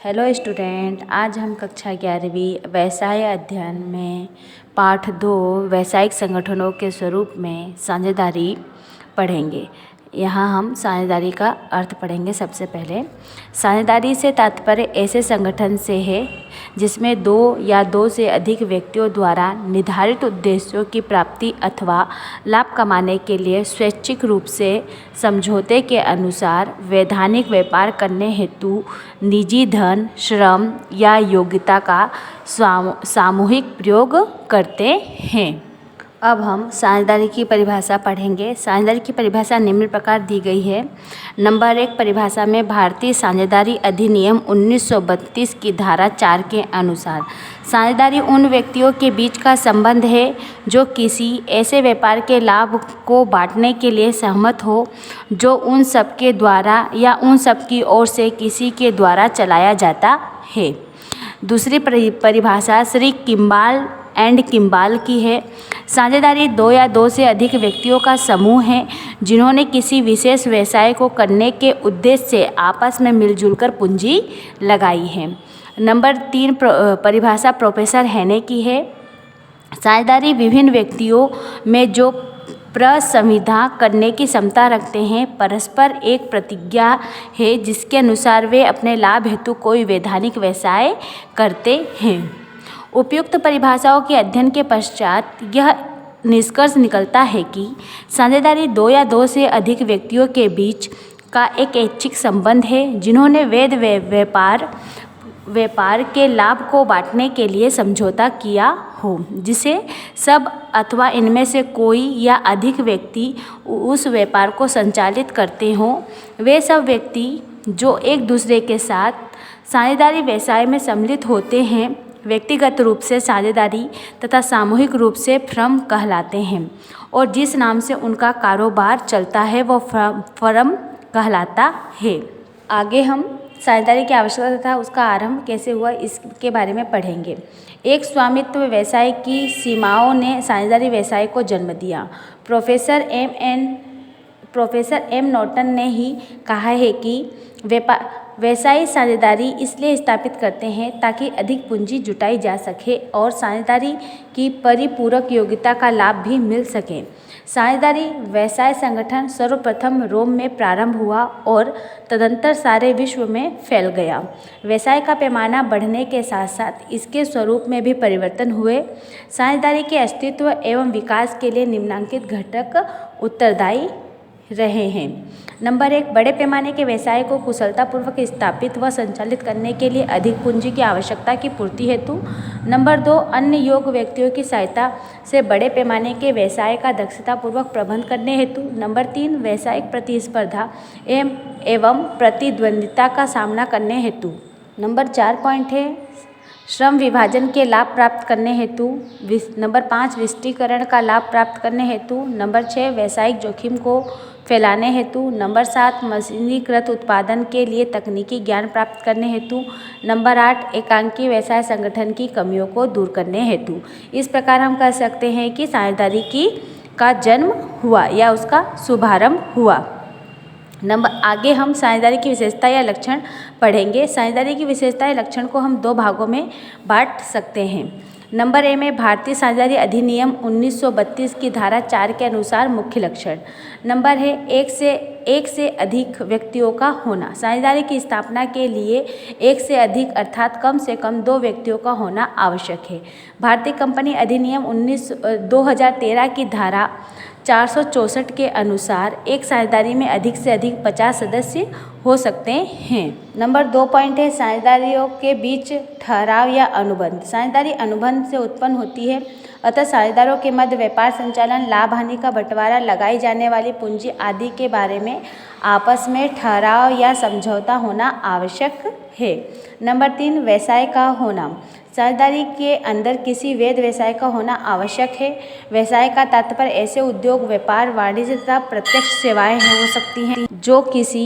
Hello student, आज हम कक्षा 11वीं व्यवसाय अध्ययन में पाठ 2 व्यावसायिक संगठनों के स्वरूप में साझेदारी पढ़ेंगे। यहाँ हम साझेदारी का अर्थ पढ़ेंगे। सबसे पहले साझेदारी से तात्पर्य ऐसे संगठन से है जिसमें दो या दो से अधिक व्यक्तियों द्वारा निर्धारित उद्देश्यों की प्राप्ति अथवा लाभ कमाने के लिए स्वैच्छिक रूप से समझौते के अनुसार वैधानिक व्यापार करने हेतु निजी धन, श्रम या योग्यता का सामूहिक प्रयोग करते हैं। अब हम साझेदारी की परिभाषा पढ़ेंगे। साझेदारी की परिभाषा निम्न प्रकार दी गई है। नंबर 1, परिभाषा में भारतीय साझेदारी अधिनियम 1932 की धारा 4 के अनुसार साझेदारी उन व्यक्तियों के बीच का संबंध है जो किसी ऐसे व्यापार के लाभ को बांटने के लिए सहमत हो जो उन सब के द्वारा या उन सब की ओर से किसी के द्वारा चलाया जाता है। दूसरी परिभाषा श्री किम्बाल एंड किम्बाल की है। साझेदारी दो या दो से अधिक व्यक्तियों का समूह है जिन्होंने किसी विशेष व्यवसाय को करने के उद्देश्य से आपस में मिलजुल कर पूंजी लगाई है। नंबर 3 परिभाषा प्रोफेसर हैने की है। साझेदारी विभिन्न व्यक्तियों में जो प्रसंविधा करने की क्षमता रखते हैं परस्पर एक प्रतिज्ञा है जिसके अनुसार वे अपने लाभ हेतु कोई वैधानिक व्यवसाय करते हैं। उपयुक्त परिभाषाओं के अध्ययन के पश्चात यह निष्कर्ष निकलता है कि साझेदारी दो या दो से अधिक व्यक्तियों के बीच का एक ऐच्छिक संबंध है जिन्होंने वैध व्यापार के लाभ को बांटने के लिए समझौता किया हो, जिसे सब अथवा इनमें से कोई या अधिक व्यक्ति उस व्यापार को संचालित करते हों। वे सब व्यक्ति जो एक दूसरे के साथ साझेदारी व्यवसाय में सम्मिलित होते हैं व्यक्तिगत रूप से साझेदारी तथा सामूहिक रूप से फर्म कहलाते हैं और जिस नाम से उनका कारोबार चलता है वह फर्म कहलाता है। आगे हम साझेदारी की आवश्यकता तथा उसका आरंभ कैसे हुआ इसके बारे में पढ़ेंगे। एक स्वामित्व व्यवसाय की सीमाओं ने साझेदारी व्यवसाय को जन्म दिया। प्रोफेसर एम नॉर्टन ने ही कहा है कि व्यवसायी साझेदारी इसलिए स्थापित करते हैं ताकि अधिक पूंजी जुटाई जा सके और साझेदारी की परिपूरक योग्यता का लाभ भी मिल सके। साझेदारी व्यवसाय संगठन सर्वप्रथम रोम में प्रारंभ हुआ और तदंतर सारे विश्व में फैल गया। व्यवसाय का पैमाना बढ़ने के साथ साथ इसके स्वरूप में भी परिवर्तन हुए। साझेदारी के अस्तित्व एवं विकास के लिए निम्नलिखित घटक उत्तरदायी रहे हैं। नंबर 1, बड़े पैमाने के व्यवसाय को कुशलतापूर्वक स्थापित व संचालित करने के लिए अधिक पूंजी की आवश्यकता की पूर्ति हेतु। नंबर 2, अन्य योग्य व्यक्तियों की सहायता से बड़े पैमाने के व्यवसाय का दक्षतापूर्वक प्रबंध करने हेतु। नंबर 3, व्यवसायिक प्रतिस्पर्धा एवं प्रतिद्वंदिता का सामना करने हेतु। नंबर 4 पॉइंट है श्रम विभाजन के लाभ प्राप्त करने हेतु। नंबर 5, विस्तीर्ण का लाभ प्राप्त करने हेतु। नंबर 6, व्यवसायिक जोखिम को फैलाने हेतु। नंबर 7, मशीनीकृत उत्पादन के लिए तकनीकी ज्ञान प्राप्त करने हेतु। नंबर 8, एकांकी व्यवसाय संगठन की कमियों को दूर करने हेतु। इस प्रकार हम कह सकते हैं कि साझेदारी का जन्म हुआ या उसका शुभारंभ हुआ। आगे हम साझेदारी की विशेषता या लक्षण पढ़ेंगे। साझेदारी की विशेषता या लक्षण को हम 2 भागों में बांट सकते हैं। नंबर ए में भारतीय साझेदारी अधिनियम 1932 की धारा 4 के अनुसार मुख्य लक्षण। नंबर है एक से अधिक व्यक्तियों का होना। साझेदारी की स्थापना के लिए एक से अधिक अर्थात कम से कम 2 व्यक्तियों का होना आवश्यक है। भारतीय कंपनी अधिनियम 2013 की धारा 464 के अनुसार एक साझेदारी में अधिक से अधिक 50 सदस्य हो सकते हैं। नंबर 2 पॉइंट है साझेदारियों के बीच ठहराव या अनुबंध। साझेदारी अनुबंध से उत्पन्न होती है, अतः साझेदारों के मध्य व्यापार संचालन, लाभ हानि का बंटवारा, लगाई जाने वाली पूंजी आदि के बारे में आपस में ठहराव या समझौता होना आवश्यक है। नंबर 3, व्यवसाय का होना। साझेदारी के अंदर किसी वैध व्यवसाय का होना आवश्यक है। व्यवसाय का तात्पर्य ऐसे उद्योग, व्यापार, वाणिज्य तथा प्रत्यक्ष सेवाएं हो सकती हैं जो किसी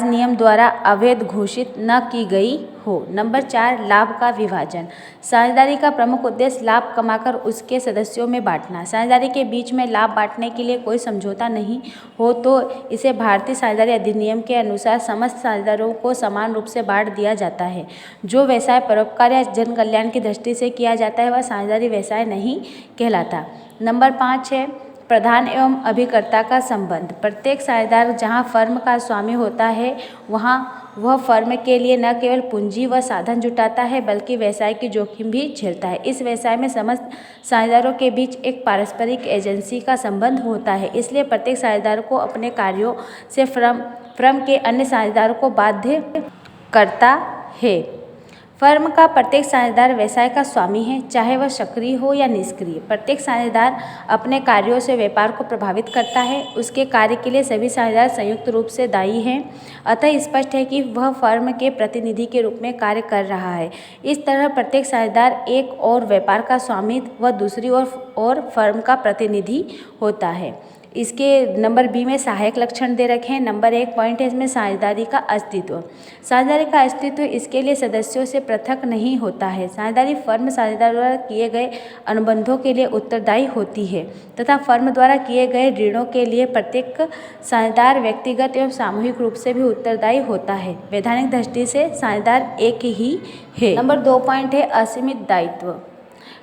राज नियम द्वारा अवैध घोषित न की गई हो। नंबर 4, लाभ का विभाजन। साझेदारी का प्रमुख उद्देश्य लाभ कमाकर उसके सदस्यों में बांटना। साझेदारी के बीच में लाभ बांटने के लिए कोई समझौता नहीं हो तो इसे भारतीय साझेदारी अधिनियम के अनुसार समस्त साझेदारों को समान रूप से बांट दिया जाता है। जो व्यवसाय परोपकार या जन कल्याण की दृष्टि से किया जाता है वह साझेदारी व्यवसाय नहीं कहलाता। नंबर 5 है प्रधान एवं अभिकर्ता का संबंध। प्रत्येक साझेदार जहां फर्म का स्वामी होता है वहां वह फर्म के लिए न केवल पूंजी व साधन जुटाता है बल्कि व्यवसाय की जोखिम भी झेलता है। इस व्यवसाय में समस्त साझेदारों के बीच एक पारस्परिक एजेंसी का संबंध होता है, इसलिए प्रत्येक साझेदार को अपने कार्यों से फर्म के अन्य साझेदारों को बाध्य करता है। फर्म का प्रत्येक साझेदार व्यवसाय का स्वामी है, चाहे वह सक्रिय हो या निष्क्रिय। प्रत्येक साझेदार अपने कार्यों से व्यापार को प्रभावित करता है। उसके कार्य के लिए सभी साझेदार संयुक्त रूप से दायी हैं। अतः स्पष्ट है कि वह फर्म के प्रतिनिधि के रूप में कार्य कर रहा है। इस तरह प्रत्येक साझेदार एक और व्यापार का स्वामी व दूसरी ओर फर्म का प्रतिनिधि होता है। इसके नंबर बी में सहायक लक्षण दे रखे हैं। नंबर 1 पॉइंट है इसमें साझेदारी का अस्तित्व। साझेदारी का अस्तित्व इसके लिए सदस्यों से पृथक नहीं होता है। साझेदारी फर्म साझेदार द्वारा किए गए अनुबंधों के लिए उत्तरदायी होती है तथा फर्म द्वारा किए गए ऋणों के लिए प्रत्येक साझेदार व्यक्तिगत एवं सामूहिक रूप से भी उत्तरदायी होता है। वैधानिक दृष्टि से साझेदार एक ही है। नंबर 2 पॉइंट है असीमित दायित्व।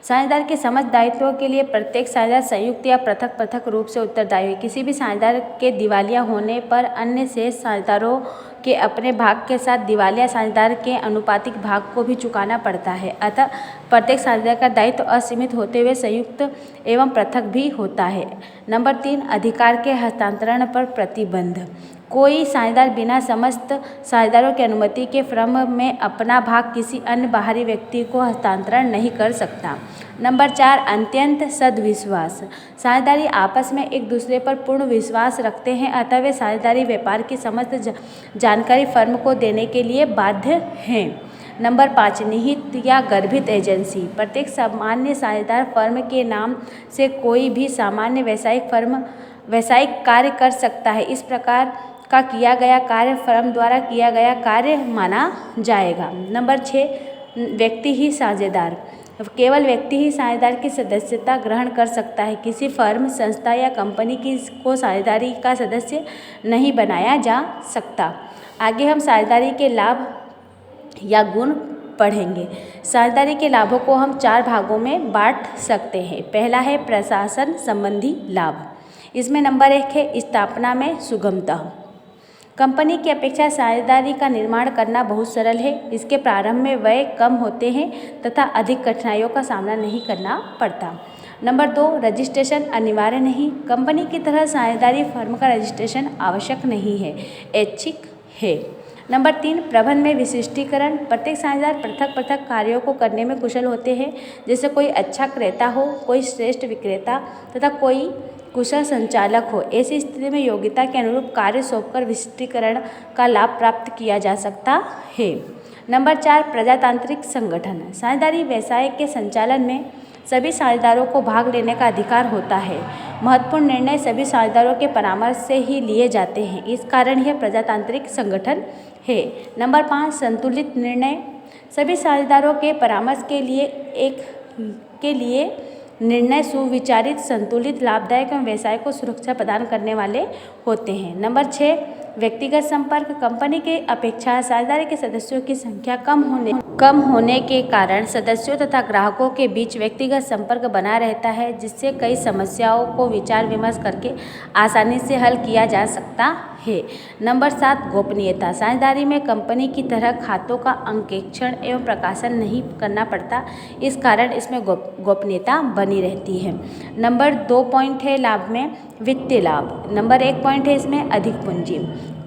साझेदार के समस्त दायित्वों के लिए प्रत्येक साझेदार संयुक्त या पृथक पृथक रूप से उत्तरदायी है। किसी भी साझेदार के दिवालिया होने पर अन्य शेष साझेदारों के अपने भाग के साथ दिवालिया साझेदार के अनुपातिक भाग को भी चुकाना पड़ता है। अतः प्रत्येक साझेदार का दायित्व असीमित होते हुए संयुक्त एवं पृथक भी होता है। नंबर 3 अधिकार के हस्तांतरण पर प्रतिबंध। कोई साझेदार बिना समस्त साझेदारों की अनुमति के फर्म में अपना भाग किसी अन्य बाहरी व्यक्ति को हस्तांतरण नहीं कर सकता। नंबर 4 अत्यंत सद्विश्वास। साझेदारी आपस में एक दूसरे पर पूर्ण विश्वास रखते हैं, अतः वे साझेदारी व्यापार की समस्त जानकारी फर्म को देने के लिए बाध्य हैं। नंबर 5 निहित या गर्भित एजेंसी। प्रत्येक सामान्य साझेदार फर्म के नाम से कोई भी सामान्य व्यावसायिक कार्य कर सकता है। इस प्रकार का किया गया कार्य फर्म द्वारा किया गया कार्य माना जाएगा। नंबर 6 व्यक्ति ही साझेदार। केवल व्यक्ति ही साझेदार की सदस्यता ग्रहण कर सकता है। किसी फर्म, संस्था या कंपनी को साझेदारी का सदस्य नहीं बनाया जा सकता। आगे हम साझेदारी के लाभ या गुण पढ़ेंगे। साझेदारी के लाभों को हम 4 भागों में बांट सकते हैं। पहला है प्रशासन संबंधी लाभ। इसमें नंबर 1 है स्थापना में सुगमता। कंपनी की अपेक्षा साझेदारी का निर्माण करना बहुत सरल है। इसके प्रारंभ में व्यय कम होते हैं तथा अधिक कठिनाइयों का सामना नहीं करना पड़ता। नंबर 2 रजिस्ट्रेशन अनिवार्य नहीं। कंपनी की तरह साझेदारी फर्म का रजिस्ट्रेशन आवश्यक नहीं है, ऐच्छिक है। नंबर 3 प्रबंधन में विशिष्टीकरण। प्रत्येक साझेदार पृथक पृथक कार्यों को करने में कुशल होते हैं। जैसे कोई अच्छा क्रेता हो, कोई श्रेष्ठ विक्रेता तथा कोई कुशल संचालक हो। ऐसी स्थिति में योग्यता के अनुरूप कार्य सौंपकर विशिष्टीकरण का लाभ प्राप्त किया जा सकता है। नंबर 4 प्रजातांत्रिक संगठन। साझेदारी व्यवसाय के संचालन में सभी साझेदारों को भाग लेने का अधिकार होता है। महत्वपूर्ण निर्णय सभी साझेदारों के परामर्श से ही लिए जाते हैं। इस कारण यह प्रजातांत्रिक संगठन है। नंबर 5 संतुलित निर्णय। सभी साझेदारों के परामर्श के लिए निर्णय सुविचारित, संतुलित, लाभदायक एवं व्यवसाय को सुरक्षा प्रदान करने वाले होते हैं। नंबर 6 व्यक्तिगत संपर्क। कंपनी के अपेक्षा साझेदारी के सदस्यों की संख्या कम होने के कारण सदस्यों तथा ग्राहकों के बीच व्यक्तिगत संपर्क बना रहता है, जिससे कई समस्याओं को विचार विमर्श करके आसानी से हल किया जा सकता है। नंबर 7 गोपनीयता। साझेदारी में कंपनी की तरह खातों का अंकेक्षण एवं प्रकाशन नहीं करना पड़ता। इस कारण इसमें गोपनीयता बनी रहती है। नंबर 2 पॉइंट है लाभ में वित्तीय लाभ। नंबर 1 पॉइंट है इसमें अधिक पूंजी।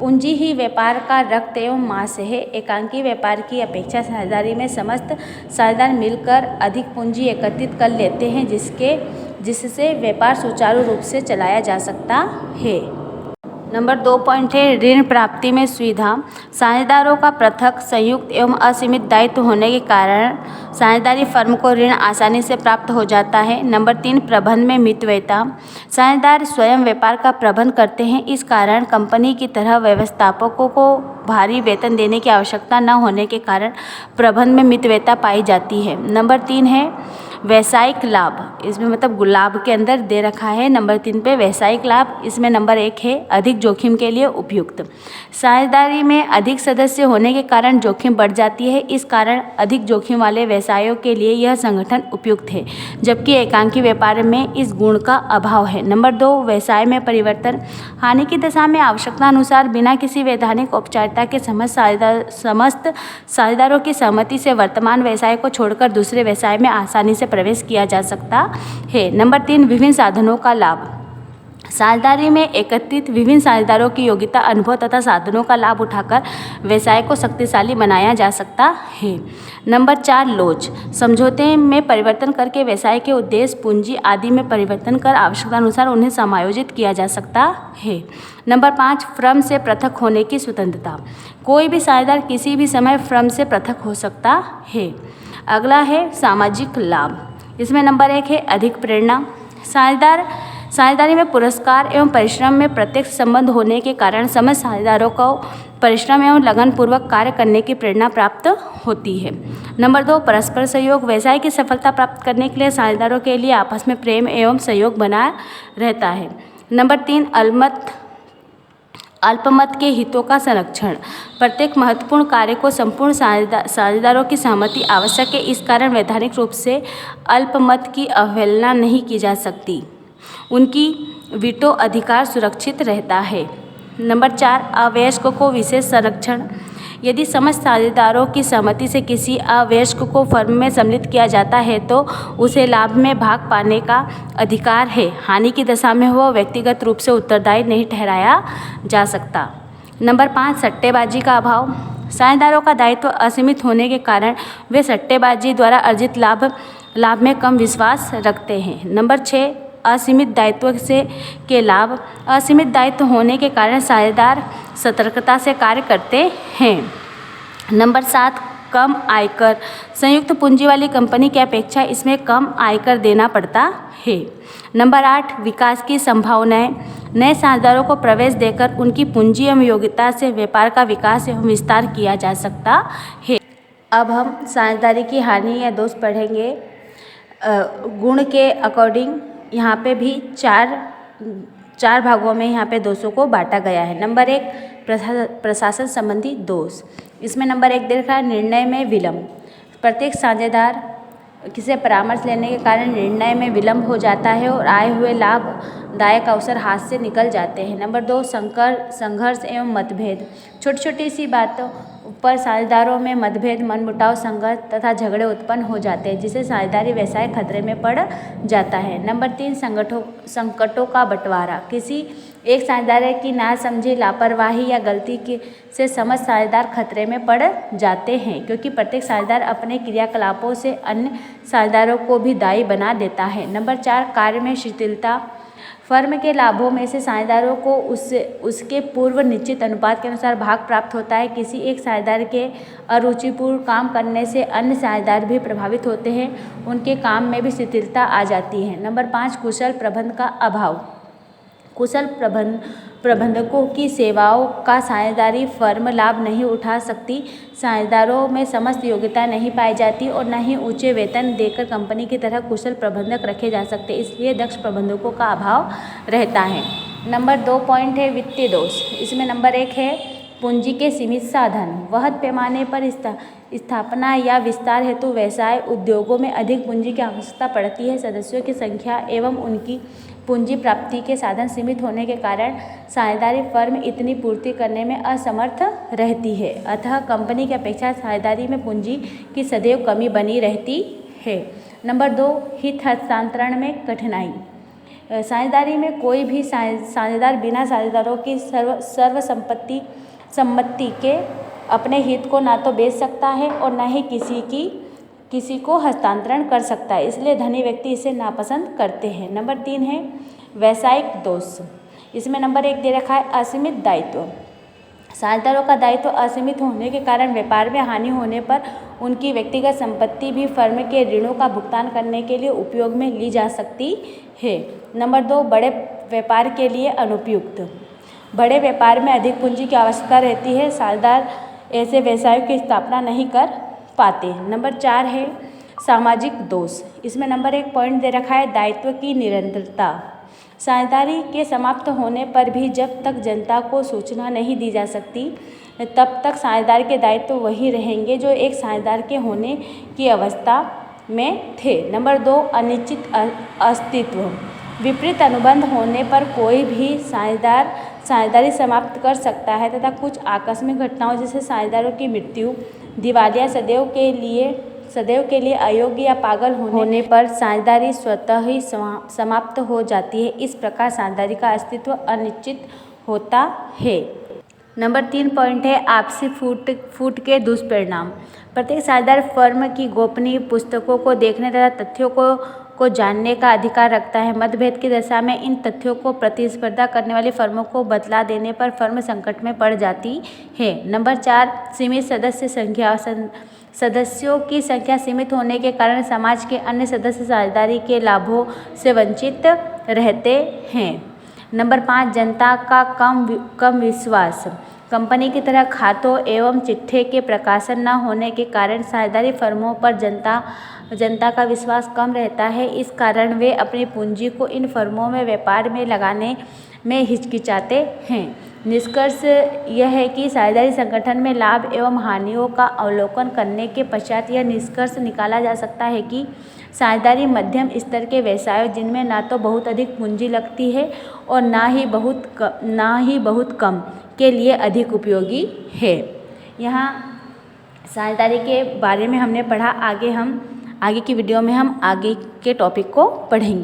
पूंजी ही व्यापार का रक्त एवं मांस है। एकांकी व्यापार की अपेक्षा साझेदारी में समस्त साझेदार मिलकर अधिक पूंजी एकत्रित कर लेते हैं, जिससे व्यापार सुचारू रूप से चलाया जा सकता है। नंबर 2 पॉइंट है ऋण प्राप्ति में सुविधा। साझेदारों का पृथक, संयुक्त एवं असीमित दायित्व होने के कारण साझेदारी फर्म को ऋण आसानी से प्राप्त हो जाता है। नंबर 3 प्रबंध में मितव्ययिता। साझेदार स्वयं व्यापार का प्रबंध करते हैं, इस कारण कंपनी की तरह व्यवस्थापकों को भारी वेतन देने की आवश्यकता न होने के कारण प्रबंध में मितव्ययिता पाई जाती है। नंबर 3 है व्यावसायिक लाभ। इसमें मतलब लाभ के अंदर दे रखा है नंबर 3 पे व्यावसायिक लाभ। इसमें नंबर 1 है अधिक जोखिम के लिए उपयुक्त। साझेदारी में अधिक सदस्य होने के कारण जोखिम बढ़ जाती है, इस कारण अधिक जोखिम वाले व्यवसायों के लिए यह संगठन उपयुक्त है, जबकि एकांकी व्यापार में इस गुण का अभाव है। नंबर 2 व्यवसाय में परिवर्तन। हानि की दशा में आवश्यकता अनुसार बिना किसी वैधानिक औपचारिकता के समस्त साझेदारों की सहमति से वर्तमान व्यवसाय को छोड़कर दूसरे व्यवसाय में आसानी से प्रवेश किया जा सकता है। नंबर 3 विभिन्न साधनों का लाभ। साझेदारी में एकत्रित विभिन्न साझेदारों की योग्यता, अनुभव तथा साधनों का लाभ उठाकर व्यवसाय को शक्तिशाली बनाया जा सकता है। नंबर 4 लोच। समझौते में परिवर्तन करके व्यवसाय के उद्देश्य, पूंजी आदि में परिवर्तन कर आवश्यकता अनुसार उन्हें समायोजित किया जा सकता है। नंबर 5 फर्म से पृथक होने की स्वतंत्रता। कोई भी साझेदार किसी भी समय फर्म से पृथक हो सकता है। अगला है सामाजिक लाभ। इसमें नंबर 1 है अधिक प्रेरणा। साझेदारी में पुरस्कार एवं परिश्रम में प्रत्यक्ष संबंध होने के कारण समस्त साझेदारों को परिश्रम एवं लगनपूर्वक कार्य करने की प्रेरणा प्राप्त होती है। नंबर 2 परस्पर सहयोग। व्यवसाय की सफलता प्राप्त करने के लिए साझेदारों के लिए आपस में प्रेम एवं सहयोग बना रहता है। नंबर 3 अल्पमत के हितों का संरक्षण। प्रत्येक महत्वपूर्ण कार्य को संपूर्ण साझेदारों की सहमति आवश्यक है, इस कारण वैधानिक रूप से अल्पमत की अवहेलना नहीं की जा सकती। उनकी वीटो अधिकार सुरक्षित रहता है। नंबर 4 अवयस्क को विशेष संरक्षण। यदि समस्त साझेदारों की सहमति से किसी अवयस्क को फर्म में सम्मिलित किया जाता है तो उसे लाभ में भाग पाने का अधिकार है। हानि की दशा में वह व्यक्तिगत रूप से उत्तरदायी नहीं ठहराया जा सकता। नंबर 5 सट्टेबाजी का अभाव। साझेदारों का दायित्व असीमित होने के कारण वे सट्टेबाजी द्वारा अर्जित लाभ में कम विश्वास रखते हैं। नंबर 6 असीमित दायित्व के लाभ। असीमित दायित्व होने के कारण साझेदार सतर्कता से कार्य करते हैं। नंबर 7 कम आयकर। संयुक्त पूंजी वाली कंपनी की अपेक्षा इसमें कम आयकर देना पड़ता है। नंबर 8 विकास की संभावनाएं। नए साझेदारों को प्रवेश देकर उनकी पूंजी एवं योग्यता से व्यापार का विकास एवं विस्तार किया जा सकता है। अब हम साझेदारी की हानि या दोष पढ़ेंगे। गुण के अकॉर्डिंग यहाँ पे भी चार भागों में यहाँ पे दोषों को बांटा गया है। नंबर 1 प्रशासन संबंधी दोष। इसमें नंबर 1 दे रखा है निर्णय में विलम्ब। प्रत्येक साझेदार किसी परामर्श लेने के कारण निर्णय में विलम्ब हो जाता है और आए हुए लाभदायक अवसर हाथ से निकल जाते हैं। नंबर 2 संघर्ष एवं मतभेद। छोटी छोटी सी बातों पर साझेदारों में मतभेद, मनमुटाव, संघर्ष तथा झगड़े उत्पन्न हो जाते हैं, जिससे साझेदारी व्यवसाय खतरे में पड़ जाता है। नंबर 3 संकटों का बंटवारा। किसी एक साझेदार की नासमझी, लापरवाही या गलती से समस्त साझेदार खतरे में पड़ जाते हैं, क्योंकि प्रत्येक साझेदार अपने क्रियाकलापों से अन्य साझेदारों को भी दायी बना देता है। नंबर 4 कार्य में शिथिलता। फर्म के लाभों में से साझेदारों को उसके पूर्व निश्चित अनुपात के अनुसार भाग प्राप्त होता है। किसी एक साझेदार के अरुचिपूर्ण काम करने से अन्य साझेदार भी प्रभावित होते हैं, उनके काम में भी शिथिलता आ जाती है। नंबर 5 कुशल प्रबंध का अभाव। कुशल प्रबंधकों की सेवाओं का साझेदारी फर्म लाभ नहीं उठा सकती। साझेदारों में समस्त योग्यता नहीं पाई जाती और न ही ऊंचे वेतन देकर कंपनी की तरह कुशल प्रबंधक रखे जा सकते, इसलिए दक्ष प्रबंधकों का अभाव रहता है। नंबर 2 पॉइंट है वित्तीय दोष। इसमें नंबर 1 है पूंजी के सीमित साधन। वृहद पैमाने पर स्थापना या विस्तार हेतु व्यवसाय उद्योगों में अधिक पूंजी की आवश्यकता पड़ती है। सदस्यों की संख्या एवं उनकी पूंजी प्राप्ति के साधन सीमित होने के कारण साझेदारी फर्म इतनी पूर्ति करने में असमर्थ रहती है। अतः कंपनी की अपेक्षा साझेदारी में पूंजी की सदैव कमी बनी रहती है। नंबर 2 हित हस्तांतरण में कठिनाई। साझेदारी में कोई भी साझेदार बिना साझेदारों की सम्मति के अपने हित को ना तो बेच सकता है और न ही किसी को हस्तांतरण कर सकता है, इसलिए धनी व्यक्ति इसे नापसंद करते हैं। नंबर 3 है व्यावसायिक दोष। इसमें नंबर 1 दे रखा है असीमित दायित्व। साझेदारों का दायित्व असीमित होने के कारण व्यापार में हानि होने पर उनकी व्यक्तिगत संपत्ति भी फर्म के ऋणों का भुगतान करने के लिए उपयोग में ली जा सकती है। नंबर 2, बड़े व्यापार के लिए अनुपयुक्त। बड़े व्यापार में अधिक पूंजी की आवश्यकता रहती है, साझेदार ऐसे व्यवसायों की स्थापना नहीं कर पाते। नंबर 4 है सामाजिक दोष। इसमें नंबर 1 पॉइंट दे रखा है दायित्व की निरंतरता। साझेदारी के समाप्त होने पर भी जब तक जनता को सूचना नहीं दी जा सकती तब तक साझेदार के दायित्व वही रहेंगे जो एक साझेदार के होने की अवस्था में थे। नंबर 2, अनिश्चित अस्तित्व। विपरीत अनुबंध होने पर कोई भी साझेदार साझेदारी समाप्त कर सकता है तथा कुछ आकस्मिक घटनाओं जैसे साझेदारों की मृत्यु, दिवालिया, सदैव के लिए अयोग्य या पागल होने पर साझेदारी स्वतः ही समाप्त हो जाती है। इस प्रकार साझेदारी का अस्तित्व अनिश्चित होता है। नंबर 3 पॉइंट है आपसी फूट के दुष्परिणाम। प्रत्येक साझेदार फर्म की गोपनीय पुस्तकों को देखने तथा तथ्यों को जानने का अधिकार रखता है। मतभेद की दशा में इन तथ्यों को प्रतिस्पर्धा करने वाली फर्मों को बतला देने पर फर्म संकट में पड़ जाती है। नंबर 4, सीमित सदस्य संख्या। सदस्यों की संख्या सीमित होने के कारण समाज के अन्य सदस्य साझेदारी के लाभों से वंचित रहते हैं। नंबर 5, जनता का कम विश्वास। कंपनी की तरह खातों एवं चिट्ठे के प्रकाशन न होने के कारण साझेदारी फर्मों पर जनता का विश्वास कम रहता है। इस कारण वे अपनी पूंजी को इन फर्मों में व्यापार में लगाने में हिचकिचाते हैं। निष्कर्ष यह है कि साझेदारी संगठन में लाभ एवं हानियों का अवलोकन करने के पश्चात यह निष्कर्ष निकाला जा सकता है कि साझेदारी मध्यम स्तर के व्यवसायों जिनमें ना तो बहुत अधिक पूंजी लगती है और ना ही बहुत कम के लिए अधिक उपयोगी है। यहाँ साझेदारी के बारे में हमने पढ़ा। आगे की वीडियो में हम आगे के टॉपिक को पढ़ेंगे।